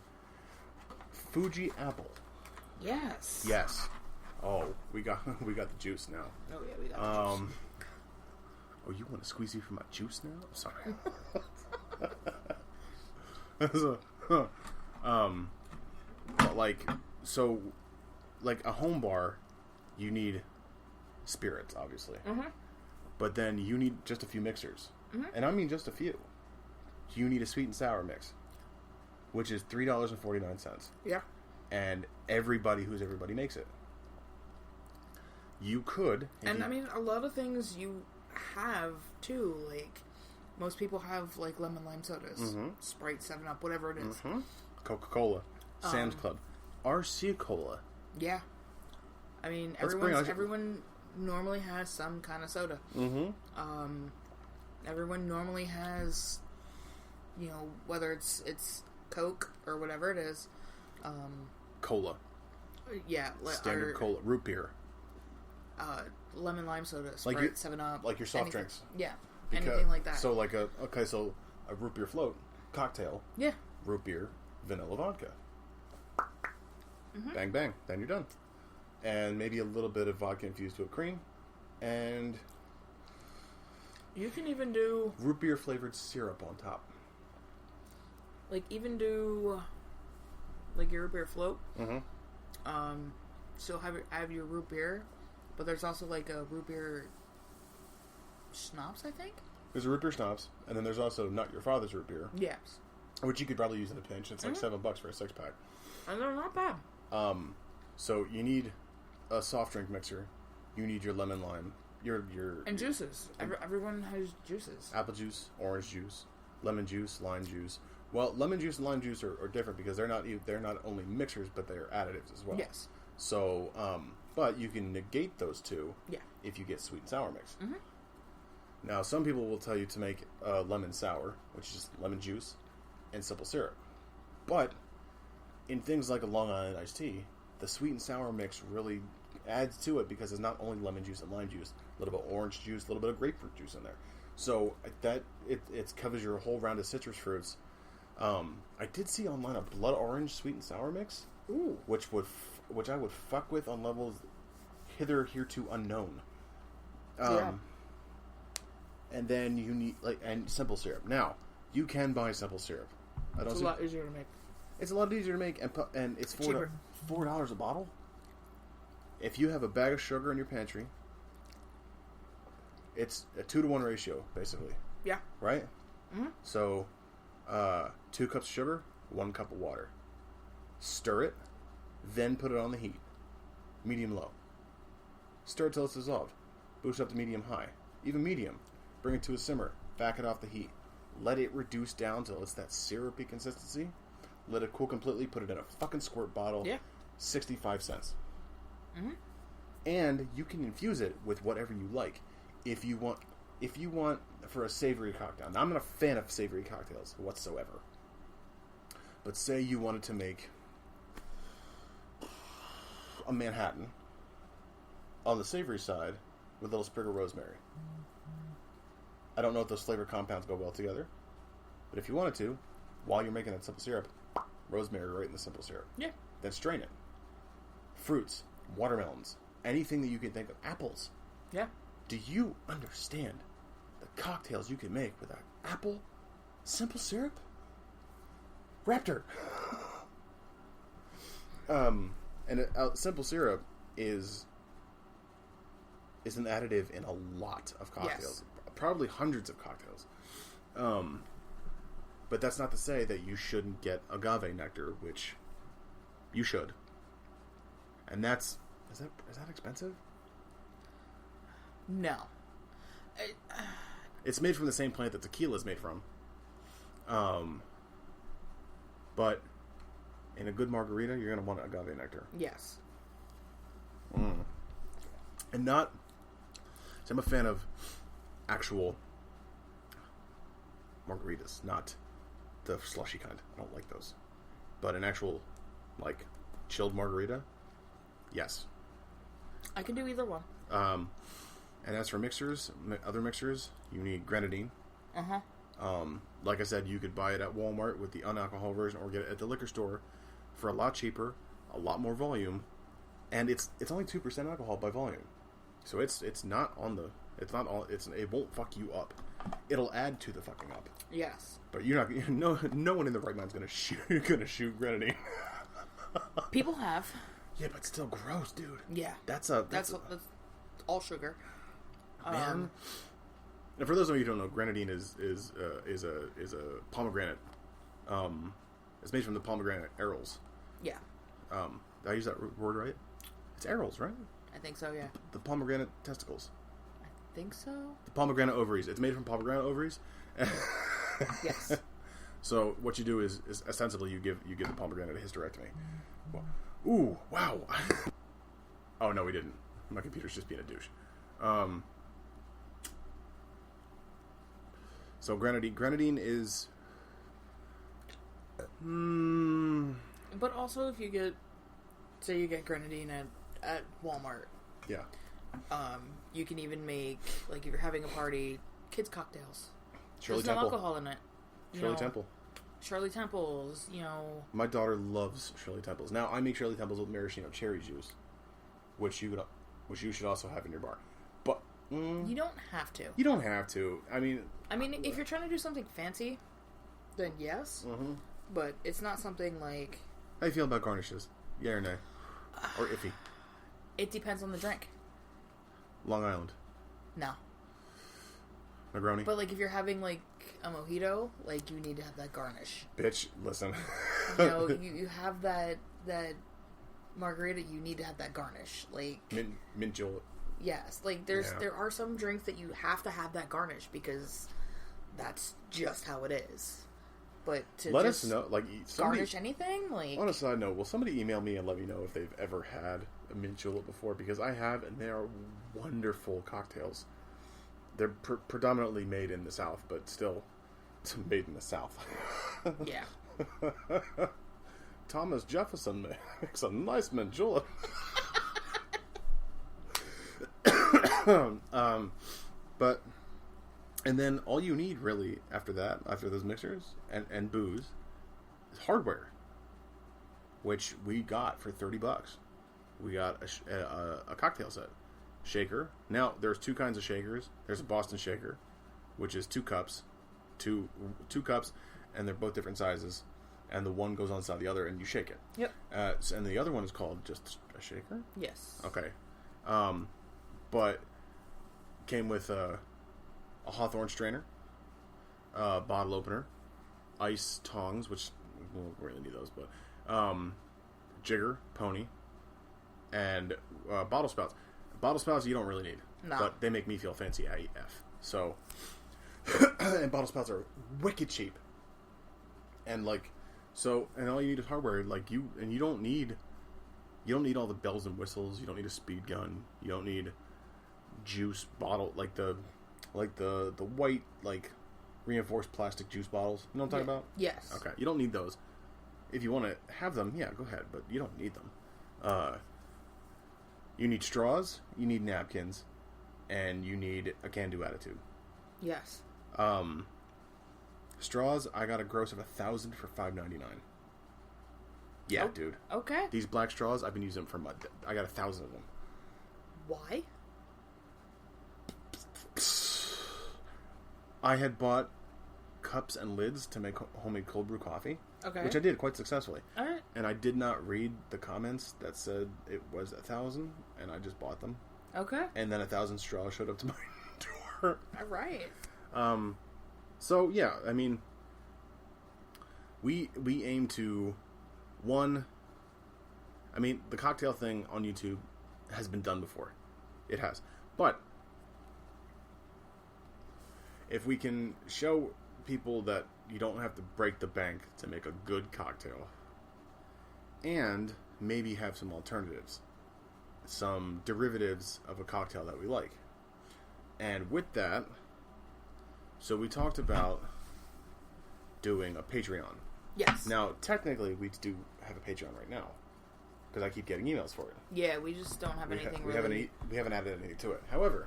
Fuji apple. Yes. Yes. Oh, we got the juice now. Oh yeah, we got the juice. Oh, you want to squeeze me for my juice now? I'm sorry. But like a home bar, you need spirits, obviously. Mm-hmm. But then you need just a few mixers. Mm-hmm. And I mean just a few. You need a sweet and sour mix, which is $3.49. Yeah. And everybody makes it. You could. And I mean, a lot of things you have, too. Like, most people have, like, lemon lime sodas. Mm-hmm. Sprite, 7-Up, whatever it is. Mm-hmm. Coca-Cola. Sam's Club. RC Cola. Yeah. I mean, everyone normally has some kind of soda. Everyone normally has, you know, whether it's Coke or whatever it is. Cola. Yeah. Standard cola. Root beer. Lemon lime soda. Sprite, 7-Up. Like your soft anything. drinks. Yeah. Anything like that. So like a root beer float cocktail. Yeah. Root beer, vanilla vodka. Bang bang. Then you're done. And maybe a little bit of vodka infused whipped cream. And you can even do root beer flavored syrup on top. Like even do like your root beer float. So have your root beer, but there's also like a root beer schnapps, I think. There's a root beer schnapps, and then there's also Not Your Father's root beer. Yes. Which you could probably use in a pinch. It's like $7 for a 6-pack. And they're not bad. So you need a soft drink mixer. You need your lemon lime. And juices. Everyone has juices. Apple juice, orange juice, lemon juice, lime juice. Well, lemon juice and lime juice are different because they're not only mixers, but they're additives as well. Yes. So, but you can negate those two. Yeah. If you get sweet and sour mix. Now, some people will tell you to make lemon sour, which is just lemon juice and simple syrup. But in things like a Long Island iced tea, the sweet and sour mix really adds to it because it's not only lemon juice and lime juice, a little bit of orange juice, a little bit of grapefruit juice in there. So that it covers your whole round of citrus fruits. I did see online a blood orange sweet and sour mix, which I would fuck with on levels hereto unknown. Yeah. And then you need and simple syrup. Now you can buy simple syrup. It's a lot easier to make. It's a lot easier to make, and it's $4 a bottle. If you have a bag of sugar in your pantry, it's a 2-to-1 ratio, basically. Yeah. Right? So, 2 cups of sugar, 1 cup of water. Stir it, then put it on the heat. Medium-low. Stir it till it's dissolved. Boost up to medium-high. Even medium. Bring it to a simmer. Back it off the heat. Let it reduce down till it's that syrupy consistency. Let it cool completely. Put it in a fucking squirt bottle. Yeah. 65 cents. And you can infuse it with whatever you like. If you want for a savory cocktail. Now, I'm not a fan of savory cocktails whatsoever. But say you wanted to make a Manhattan on the savory side with a little sprig of rosemary. I don't know if those flavor compounds go well together. But if you wanted to, while you're making that simple syrup, rosemary right in the simple syrup. Yeah. Then strain it. Fruits, watermelons, anything that you can think of. Apples. Yeah. Do you understand the cocktails you can make with an apple simple syrup? Raptor. Simple syrup is an additive in a lot of cocktails. Yes. Probably hundreds of cocktails. But that's not to say that you shouldn't get agave nectar, which you should. And is that expensive? No. It's made from the same plant that tequila is made from. But in a good margarita, you're going to want agave nectar. Yes. And not... So I'm a fan of actual margaritas, not the slushy kind. I don't like those. But an actual, like, chilled margarita, yes. I can do either one. And as for other mixers, you need grenadine. Like I said, you could buy it at Walmart with the unalcoholic version, or get it at the liquor store for a lot cheaper, a lot more volume, and it's only 2% alcohol by volume, so it won't fuck you up. It'll add to the fucking up. Yes. But no one in the right mind's gonna shoot grenadine. People have. Yeah, but still gross, dude. Yeah. That's all sugar. Man. And for those of you who don't know, grenadine is a pomegranate. It's made from the pomegranate arils. Yeah. Did I use that word right? It's arils, right? I think so, yeah. The pomegranate testicles. I think so. The pomegranate ovaries. It's made from pomegranate ovaries. Yes. So what you do is ostensibly you give the pomegranate a hysterectomy. Well, ooh, wow. Oh no, we didn't. My computer's just being a douche. So grenadine is... But also, if you get... Say you get grenadine at Walmart. Yeah. You can even make, like, if you're having a party, kids' cocktails. Shirley There's Temple. no alcohol in it. Shirley Temples, My daughter loves Shirley Temples. Now, I make Shirley Temples with maraschino cherry juice, which you should also have in your bar. But you don't have to. You don't have to. I mean, if you're trying to do something fancy, then yes. Mm-hmm. But it's not something like... How do you feel about garnishes? Yeah or nay? Or iffy? It depends on the drink. Long Island? No. Negroni? But, like, if you're having, like, a mojito, like, you need to have that garnish. Bitch, listen. You have that margarita, you need to have that garnish. Like... Mint julep. Yes. Like, there are some drinks that you have to have that garnish because that's just how it is. But to let us know, like, garnish anything, like... On a side note, will somebody email me and let me know if they've ever had a mint julep before? Because I have, and they are wonderful cocktails. They're predominantly made in the South, but still, it's made in the South. Yeah. Thomas Jefferson makes a nice mint julep. But... And then all you need, really, after those mixers and booze, is hardware, which we got for $30. We got a cocktail set. Shaker. Now, there's two kinds of shakers. There's a Boston shaker, which is 2 cups. Two cups, and they're both different sizes. And the one goes on the side of the other, and you shake it. Yep. And the other one is called just a shaker? Yes. Okay. But came with... a Hawthorne strainer, bottle opener, ice tongs, which we won't really need those, but jigger, pony, and bottle spouts. Bottle spouts you don't really need, but they make me feel fancy AF. So, and bottle spouts are wicked cheap, and and all you need is hardware. You don't need all the bells and whistles. You don't need a speed gun. You don't need juice bottle like the white, reinforced plastic juice bottles. You know what I'm talking about? Yes. Okay. You don't need those. If you want to have them, yeah, go ahead. But you don't need them. You need straws, you need napkins, and you need a can-do attitude. Yes. Straws, I got a gross of 1,000 for $5.99. Yeah, dude. Okay. These black straws, I've been using them for months. I got 1,000 of them. Why? I had bought cups and lids to make homemade cold brew coffee. Okay. Which I did quite successfully. All right. And I did not read the comments that said it was 1,000, and I just bought them. Okay. And then 1,000 straws showed up to my door. All right. So yeah, I mean, we aim to the cocktail thing on YouTube has been done before. It has. But if we can show people that you don't have to break the bank to make a good cocktail, and maybe have some alternatives, some derivatives of a cocktail that we like. And with that, so we talked about doing a Patreon. Yes. Now, technically, we do have a Patreon right now, because I keep getting emails for it. Yeah, we just don't have anything we haven't added anything to it. However,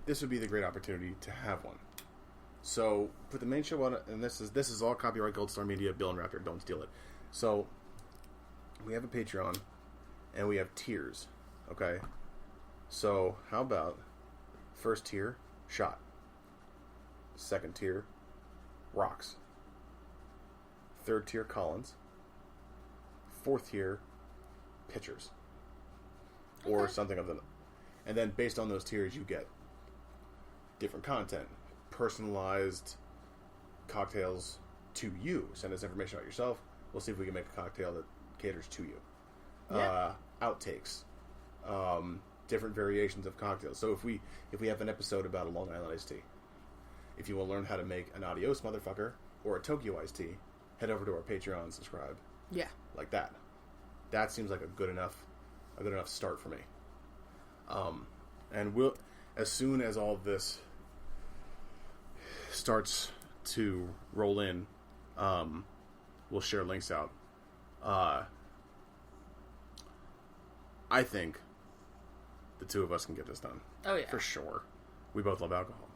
this would be the great opportunity to have one. So, put the main show on it, and this is all copyright Gold Star Media, Bill and Raptor, don't steal it. So, we have a Patreon, and we have tiers, okay? So, how about first tier, shot. Second tier, rocks. Third tier, Collins. Fourth tier, pitchers. Or something of them. And then, based on those tiers, you get different content. Personalized cocktails to you. Send us information about yourself. We'll see if we can make a cocktail that caters to you. Yeah. Outtakes. Different variations of cocktails. So if we have an episode about a Long Island iced tea, if you want to learn how to make an Adios motherfucker or a Tokyo iced tea, head over to our Patreon and subscribe. Yeah. Like that. That seems like a good enough start for me. And as soon as all of this starts to roll in, we'll share links out. I think the two of us can get this done. Oh, yeah. For sure. We both love alcohol.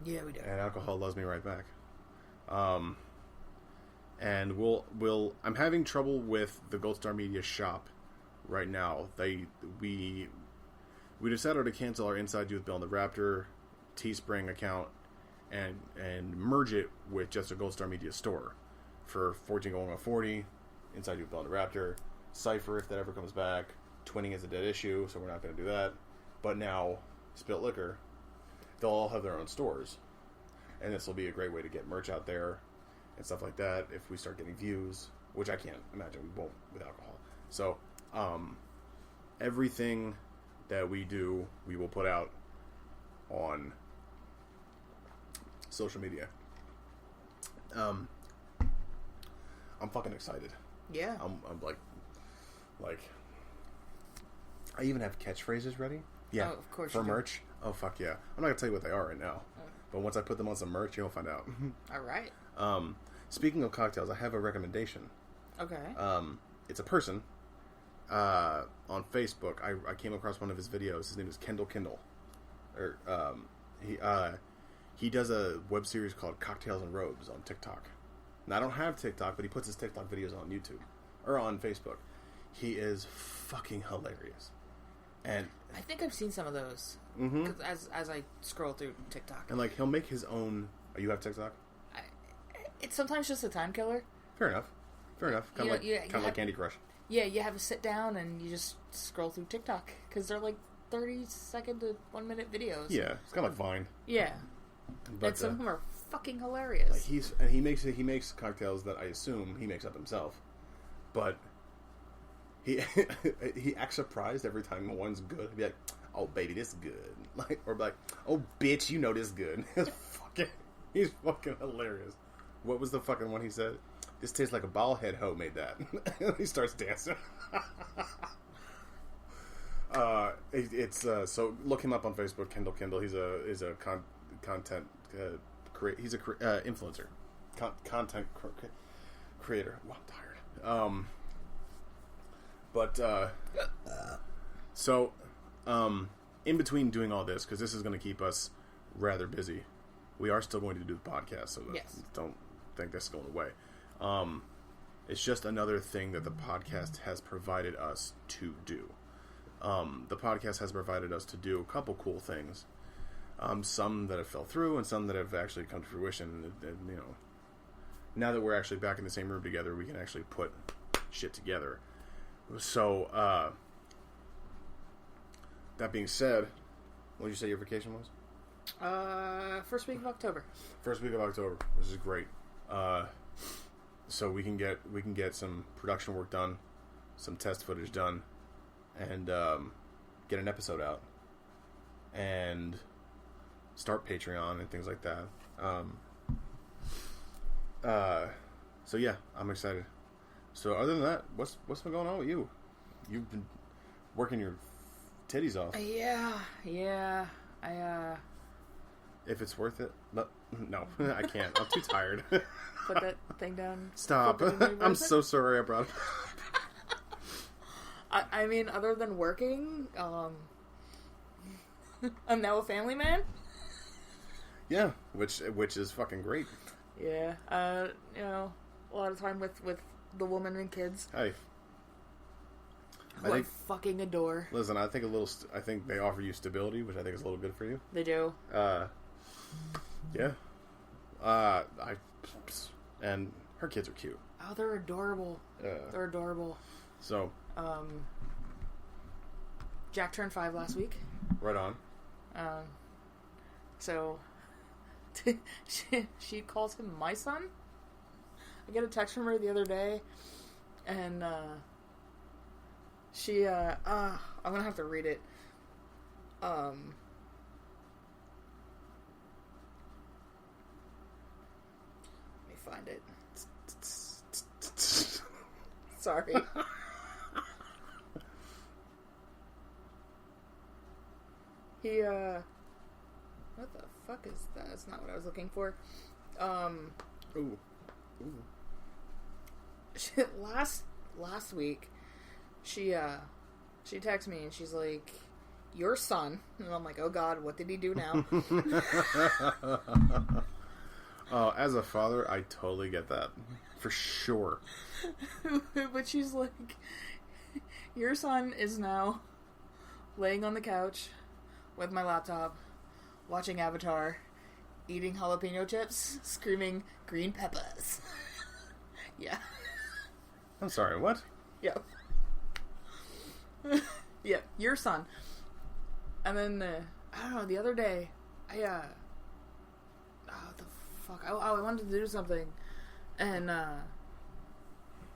Yeah, we do. And alcohol loves me right back. And I'm having trouble with the Gold Star Media shop right now. We decided to cancel our Inside You with Bill and the Raptor Teespring account and merge it with just a Gold Star Media store for 14 going on 40, Inside You with Bill and the Raptor, Cypher if that ever comes back. Twinning is a dead issue, so we're not going to do that. But now, Spilt Liquor, they'll all have their own stores. And this will be a great way to get merch out there and stuff like that if we start getting views, which I can't imagine we won't with alcohol. So, everything that we do, we will put out on social media. I'm fucking excited. Yeah. I'm like, I even have catchphrases ready. Yeah. Oh, of course. For merch. Oh, fuck yeah. I'm not going to tell you what they are right now. But once I put them on some merch, you'll find out. All right. Speaking of cocktails, I have a recommendation. Okay. It's a person on Facebook. I came across one of his videos. His name is Kendall. He does a web series called Cocktails and Robes on TikTok. Now, I don't have TikTok, but he puts his TikTok videos on YouTube or on Facebook. He is fucking hilarious. And I think I've seen some of those. Mm-hmm. 'Cause as I scroll through TikTok. And like he'll make his own. Oh, you have TikTok? It's sometimes just a time killer. Fair enough. Kind of like Candy Crush. Yeah, you have to sit down and you just scroll through TikTok because they're like 30-second to 1-minute videos. Yeah, it's kind of like Vine. Yeah, but and some of them are fucking hilarious. Like he makes cocktails that I assume he makes up himself, but he acts surprised every time one's good. He'd be like, "Oh baby, this is good," or be like, "Oh bitch, you know this is good." He's fucking hilarious. What was the fucking one he said? This tastes like a bald head hoe made that. He starts dancing. So look him up on Facebook, Kendall. He's a content he's a influencer, content creator. Well, I'm tired. So in between doing all this, because this is going to keep us rather busy, we are still going to do the podcast. So yes. Don't think this is going away. It's just another thing that the podcast has provided us to do. The podcast has provided us to do a couple cool things. Some that have fell through and some that have actually come to fruition. And, you know, now that we're actually back in the same room together, we can actually put shit together. So, that being said, what did you say your vacation was? First week of October. First week of October, which is great. So we can get some production work done, some test footage done, and get an episode out, and start Patreon and things like that. So yeah, I'm excited. So other than that, what's been going on with you? You've been working your titties off. Yeah. If it's worth it, but no, I can't. I'm too tired. Put that thing down. Stop. I'm so sorry I brought it up. I mean, other than working, I'm now a family man. Yeah, which is fucking great. Yeah, you know, a lot of time with the woman and kids. Hey, who I fucking adore. Listen, I think they offer you stability, which I think is a little good for you. They do. Yeah. And her kids are cute. Oh, they're adorable. They're adorable. So, Jack turned 5 last week. Right on. So she calls him my son. I get a text from her the other day, and she I'm gonna have to read it. Let me find it. Sorry. What the fuck is that? That's not what I was looking for. Ooh. Last week, she texted me and she's like, "Your son," and I'm like, "Oh God, what did he do now?" As a father, I totally get that for sure. But she's like, "Your son is now laying on the couch with my laptop, watching Avatar, eating jalapeno chips, screaming green peppers." Yeah. I'm sorry, what? Yep. Yep, your son. And then, I don't know, the other day, oh, the fuck, I wanted to do something, and, I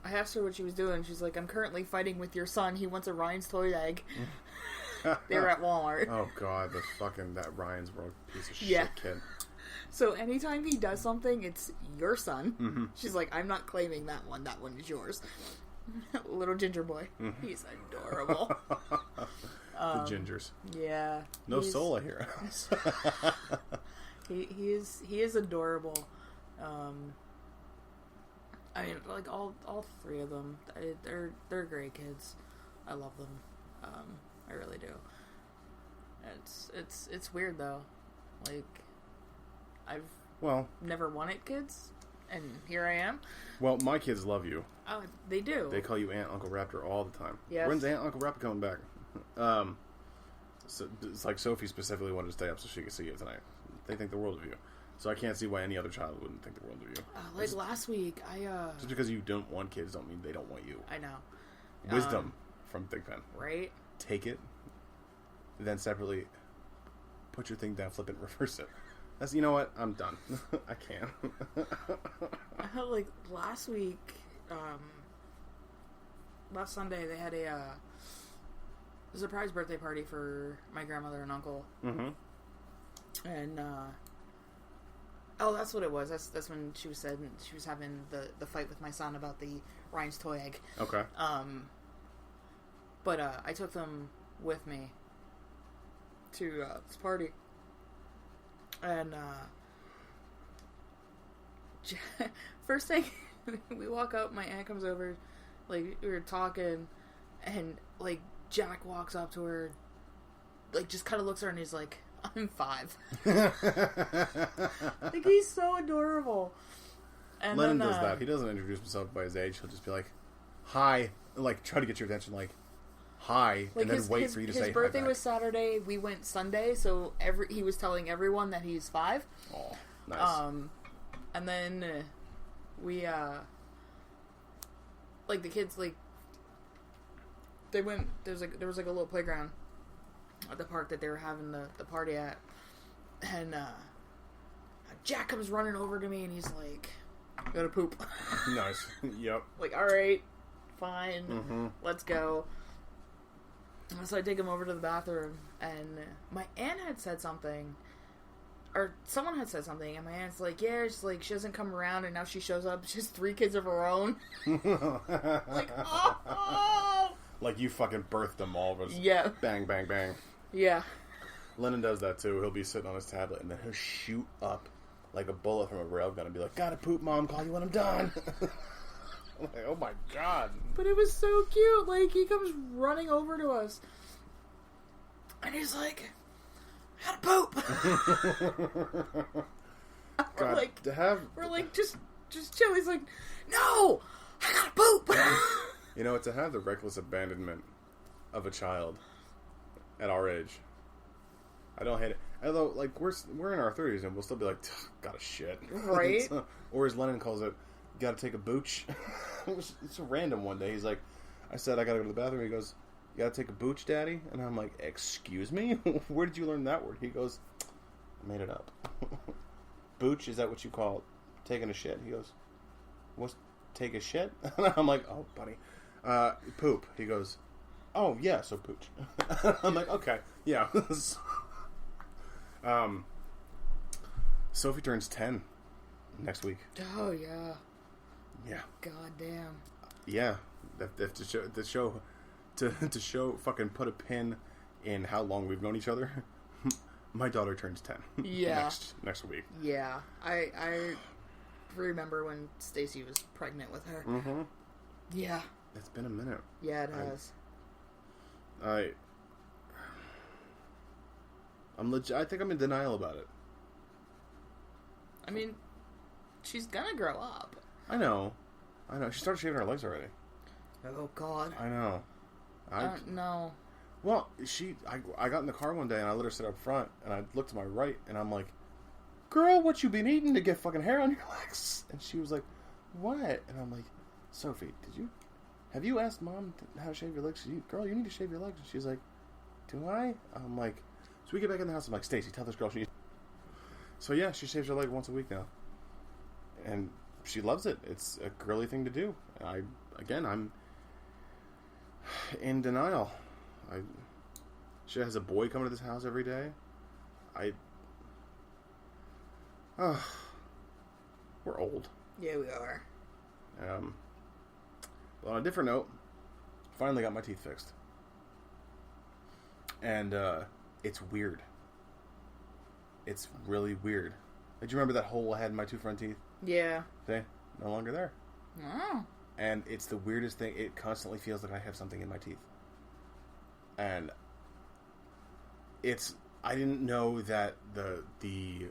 asked her what she was doing. She's like, "I'm currently fighting with your son. He wants a Ryan's toy egg." They were at Walmart. Oh God, that Ryan's World piece of Yeah. shit kid. So anytime he does something, it's your son. Mm-hmm. She's like, "I'm not claiming that one. That one is yours." Little ginger boy. Mm-hmm. He's adorable. The gingers. Yeah. No soul, I hear. He is adorable. I mean, like all three of them, they're great kids. I love them. I really do. It's weird though. Like, I've never wanted kids, and here I am. Well, my kids love you. Oh, they do. They call you Aunt Uncle Raptor all the time. Yes. When's Aunt Uncle Raptor coming back? So it's like Sophie specifically wanted to stay up so she could see you tonight. They think the world of you. So I can't see why any other child wouldn't think the world of you. Like last week, just because you don't want kids don't mean they don't want you. I know. Wisdom from Big Pen. Right? Take it, then separately put your thing down, flip it, reverse it. You know what? I'm done. I can't. Like last week, last Sunday, they had a surprise birthday party for my grandmother and uncle. Mm-hmm. And that's what it was. That's when she was having the fight with my son about the Ryan's toy egg. Okay. But I took them with me to this party. And first thing, we walk up, my aunt comes over, like, we were talking, and, like, Jack walks up to her, like, just kind of looks at her, and he's like, "I'm 5." Like, he's so adorable. And Lennon then, does that. He doesn't introduce himself by his age. He'll just be like, "Hi," and, like, try to get your attention, like, "Hi," like, and then wait for you to say hi. His birthday back. was Saturday. We went Sunday, so he was telling everyone that he's 5. Oh, nice. And then we like the kids, like, they went. There was like a little playground at the park that they were having the party at, and Jack comes running over to me and he's like, "Gotta poop." Nice. Yep. Like, all right, fine, Mm-hmm. let's go. So I take him over to the bathroom, and my aunt had said something, or someone had said something, and my aunt's like, "Yeah, she's like, she doesn't come around, and now she shows up, she has 3 kids of her own." Like, oh! Like you fucking birthed them all. Just Yeah. Bang, bang, bang. Yeah. Lennon does that too. He'll be sitting on his tablet, and then he'll shoot up like a bullet from a railgun and be like, "Gotta poop, Mom. Call you when I'm done." I'm like, oh my God. But it was so cute. Like, he comes running over to us, and he's like, "Gotta poop." God, we're like, just chill. He's like, "No, I gotta poop." You know, to have the reckless abandonment of a child at our age, I don't hate it. Although, like, we're in our 30s and we'll still be like, "Gotta shit," Right? Or as Lennon calls it, "Gotta take a booch." It's a random one day. He's like, I said I gotta go to the bathroom. He goes, "You gotta take a booch, Daddy?" And I'm like, "Excuse me? Where did you learn that word?" He goes, "I made it up." Booch, is that what you call taking a shit? He goes, "What's take a shit?" And I'm like, "Oh, buddy. Poop." He goes, "Oh, yeah, so pooch." I'm like, "Okay, yeah." Sophie turns 10 next week. Oh yeah. Yeah. God damn. Yeah. That to show fucking put a pin in how long we've known each other. My daughter turns 10. Yeah. next week. Yeah. I remember when Stacy was pregnant with her. Mm-hmm. Yeah. It's been a minute. Yeah, it has. I think I'm in denial about it. I mean, she's gonna grow up. I know. She started shaving her legs already. Oh, God. I know. I don't know. Well, I got in the car one day and I let her sit up front and I looked to my right and I'm like, girl, what you been eating to get fucking hair on your legs? And she was like, what? And I'm like, Sophie, have you asked Mom how to shave your legs? Girl, you need to shave your legs. And she's like, do I? I'm like, so we get back in the house. I'm like, Stacy, tell this girl she needs. So yeah, she shaves her leg once a week now. And she loves it. It's a girly thing to do. I'm in denial. She has a boy coming to this house every day. We're old. Yeah, we are. Well, on a different note, finally got my teeth fixed. And, it's weird. It's really weird. Did you remember that hole I had in my two front teeth? Yeah. See? No longer there. Oh. And it's the weirdest thing. It constantly feels like I have something in my teeth. And I didn't know that the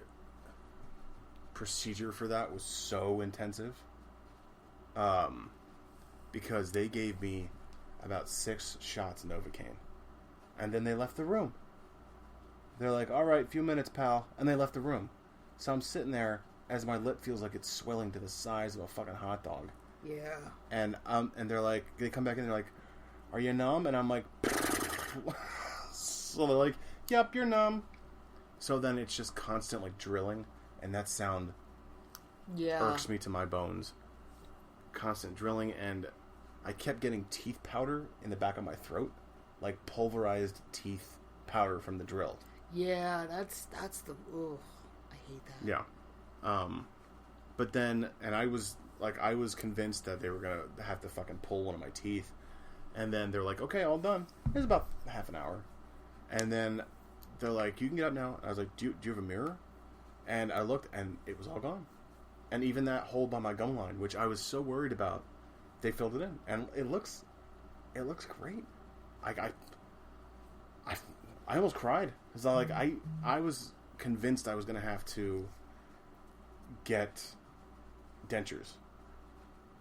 procedure for that was so intensive. Because they gave me about 6 shots of Novocaine. And then they left the room. They're like, all right, few minutes, pal. And they left the room. So I'm sitting there as my lip feels like it's swelling to the size of a fucking hot dog. Yeah. And they're like, they come back in and they're like, are you numb? And I'm like, so they're like, yep, you're numb. So then it's just constant like drilling. And that sound irks me to my bones. Constant drilling. And I kept getting teeth powder in the back of my throat. Like pulverized teeth powder from the drill. Yeah, that's the... Ugh, I hate that. Yeah. But then... And I was convinced that they were going to have to fucking pull one of my teeth. And then they're like, okay, all done. It was about half an hour. And then they're like, you can get up now. And I was like, do you have a mirror? And I looked, and it was all gone. And even that hole by my gum line, which I was so worried about, they filled it in. And it looks great. I almost cried. Because I was convinced I was going to have to get dentures.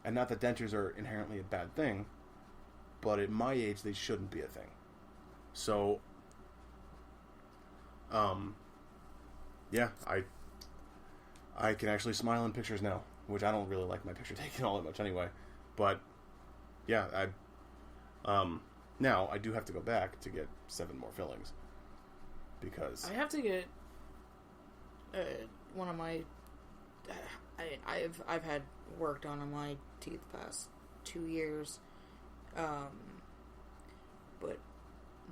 And not that dentures are inherently a bad thing, but at my age, they shouldn't be a thing. So, yeah, I can actually smile in pictures now, which I don't really like my picture taken all that much anyway. But, yeah, now I do have to go back to get 7 more fillings. Because I have to get one of my... I've had work done on my teeth the past 2 years. But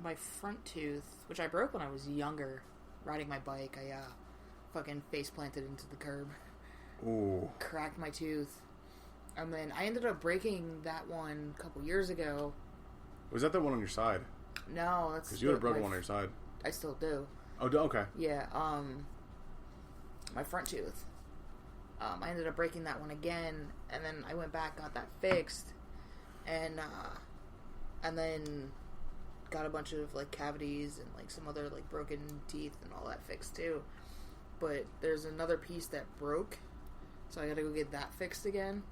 my front tooth, which I broke when I was younger, riding my bike, I fucking face planted into the curb. Ooh. Cracked my tooth. And then I ended up breaking that one a couple years ago. Was that the one on your side? No, that's... Because you would have broken one on your side. I still do. Oh, okay. Yeah, my front tooth. I ended up breaking that one again, and then I went back, got that fixed, and then got a bunch of, like, cavities and, like, some other, like, broken teeth and all that fixed, too. But there's another piece that broke, so I gotta go get that fixed again.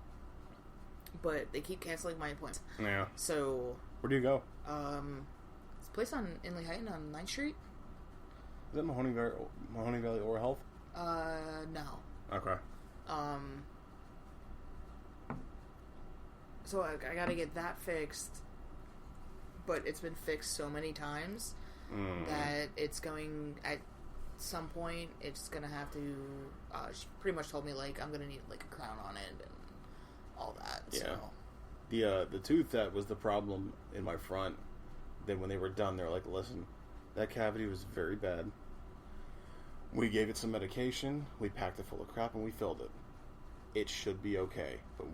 But they keep canceling my appointments. Yeah. So... Where do you go? It's a place on Inley Heights on 9th Street. Is that Mahoney Valley Oral Health? No. Okay. So I gotta get that fixed, but it's been fixed so many times that it's going, at some point, it's gonna have to, she pretty much told me, like, I'm gonna need, like, a crown on it and all that, yeah. So. The tooth that was the problem in my front, then when they were done, they were like, listen, that cavity was very bad. We gave it some medication, we packed it full of crap, and we filled it. It should be okay, but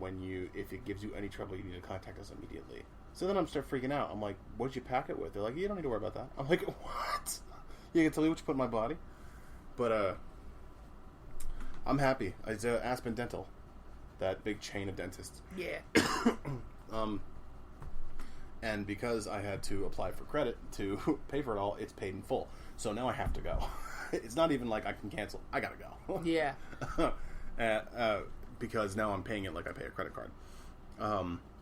if it gives you any trouble, you need to contact us immediately. So then I'm start freaking out. I'm like, what did you pack it with? They're like, you don't need to worry about that. I'm like, what? You can tell me what you put in my body? But I'm happy. It's Aspen Dental, that big chain of dentists. Yeah. And because I had to apply for credit to pay for it all, it's paid in full. So now I have to go. It's not even like I can cancel. I gotta go. Yeah. Because now I'm paying it like I pay a credit card.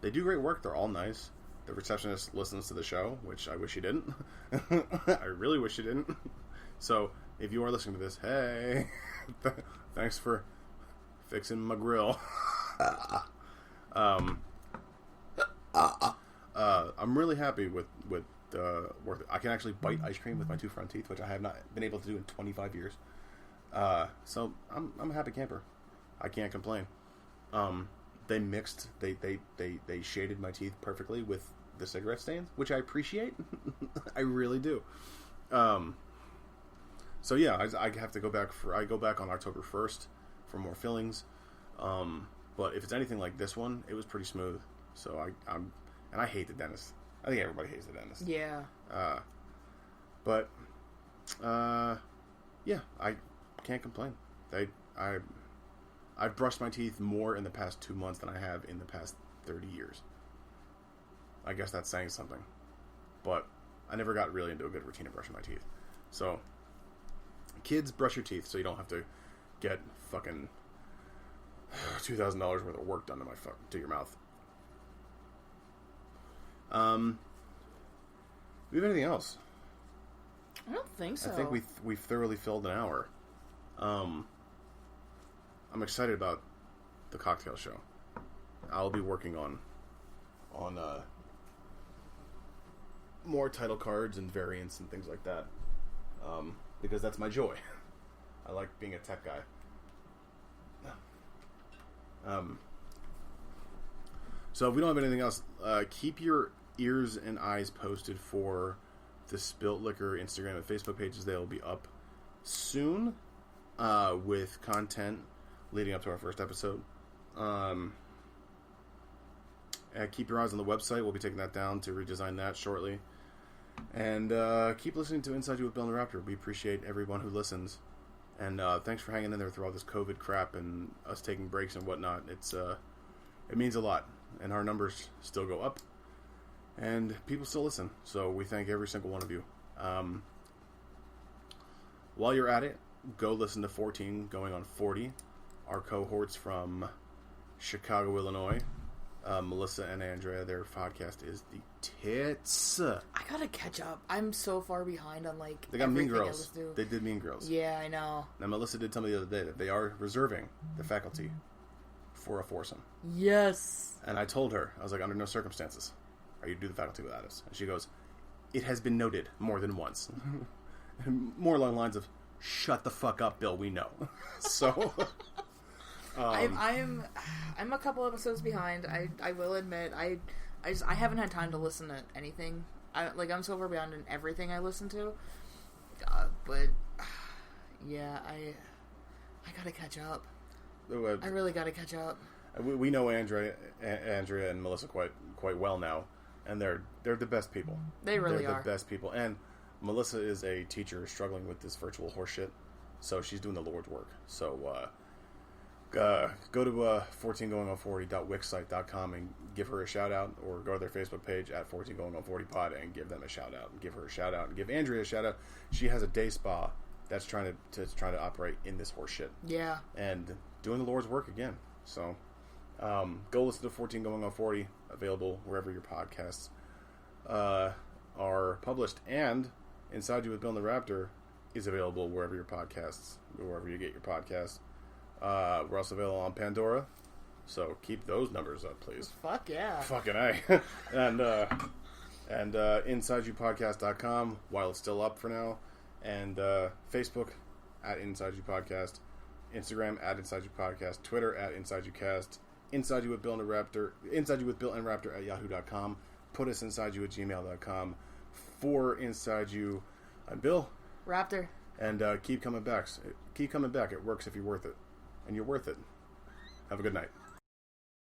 They do great work. They're all nice. The receptionist listens to the show, which I wish she didn't. I really wish she didn't. So if you are listening to this, hey, thanks for fixing my grill. I'm really happy with work. I can actually bite ice cream with my 2 front teeth, which I have not been able to do in 25 years. So I'm a happy camper. I can't complain. They mixed, they shaded my teeth perfectly with the cigarette stains, which I appreciate. I really do. So yeah, I have to go back I go back on October 1st for more fillings. But if it's anything like this one, it was pretty smooth. So I hate the dentist. I think everybody hates the dentist. Yeah. But yeah, I can't complain. I've brushed my teeth more in the past 2 months than I have in the past 30 years. I guess that's saying something. But I never got really into a good routine of brushing my teeth. So, kids, brush your teeth so you don't have to get fucking $2,000 worth of work done to your mouth. Do we have anything else? I don't think so. I think we've thoroughly filled an hour. I'm excited about the cocktail show. I'll be working on more title cards and variants and things like that, because that's my joy. I like being a tech guy. So if we don't have anything else, keep your ears and eyes posted for the Spilt Liquor Instagram and Facebook pages. They'll be up soon with content leading up to our first episode. Keep your eyes on the website. We'll be taking that down to redesign that shortly. And keep listening to Inside You with Bill and the Raptor. We appreciate everyone who listens. And thanks for hanging in there through all this COVID crap and us taking breaks and whatnot. It means a lot. And our numbers still go up. And people still listen. So we thank every single one of you. While you're at it, go listen to 14 going on 40. Our cohorts from Chicago, Illinois. Melissa and Andrea, their podcast is the tits. I gotta catch up. I'm so far behind on they got Mean Girls. They did Mean Girls. Yeah, I know. Now Melissa did tell me the other day that they are reserving the faculty for a foursome. Yes. And I told her, I was like, under no circumstances are you to do the faculty without us. And she goes, it has been noted more than once. More along the lines of, shut the fuck up, Bill, we know. So I'm a couple episodes behind. I will admit I haven't had time to listen to anything. I'm so far behind in everything I listen to. But yeah, I gotta catch up. I really gotta catch up. We know Andrea and Melissa quite well now, and they're the best people. They really are the best people. And Melissa is a teacher struggling with this virtual horseshit, so she's doing the Lord's work. So go to 14goingon40.wixsite.com and give her a shout out, or go to their Facebook page at 14goingon40pod and give them a shout out, and give her a shout out, and give Andrea a shout out. She has a day spa that's trying to operate in this horseshit. Yeah. And doing the Lord's work again. So go listen to 14 Going on 40, available wherever your podcasts are published, and Inside You with Bill and the Raptor is available wherever you get your podcasts. We're also available on Pandora, so keep those numbers up, please. Fuck yeah. Fucking A. and InsideYouPodcast.com, while it's still up for now, and Facebook at Inside You Podcast, Instagram at Inside You Podcast, Twitter at Inside You Cast, Inside You with Bill and the Raptor, Inside You with Bill and Raptor at yahoo.com. Put us inside you at gmail.com for Inside You. I'm Bill. Raptor. And keep coming back. Keep coming back. It works if you're worth it. And you're worth it. Have a good night.